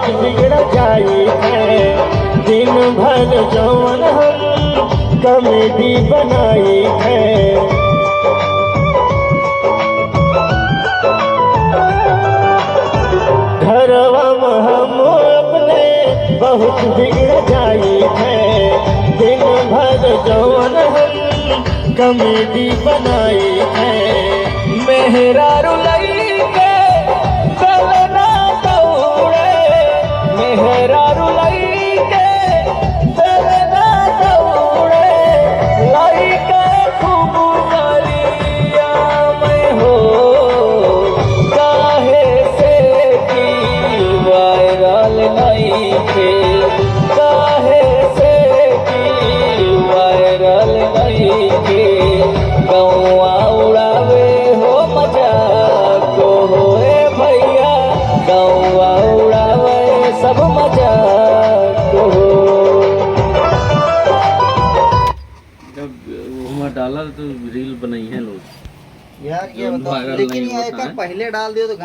बहुत बिगड़ जाई है। दिन भर जौन हम कॉमेडी बनाई है। घरवा में हम अपने बहुत बिगड़ जाई है। दिन भर जौन हम कॉमेडी बनाई है। मेहरा रुलई के बेलना दौड़े, मेहरा रुलई के बेलना दौड़े, लाई के खूब गलिया में हो। काहे से की वायरल नहीं थे, काहे से की वायरल नहीं थे। गौआ उड़ावे हो मजाक हो ए भैया, गौआ उड़ावे सब मजाक हो। जब वहाँ डाला तो रील बनाई है लोग यार ये जो बताओ, वायरल लेकिन नहीं ये होता एक है। पहले डाल दियो तो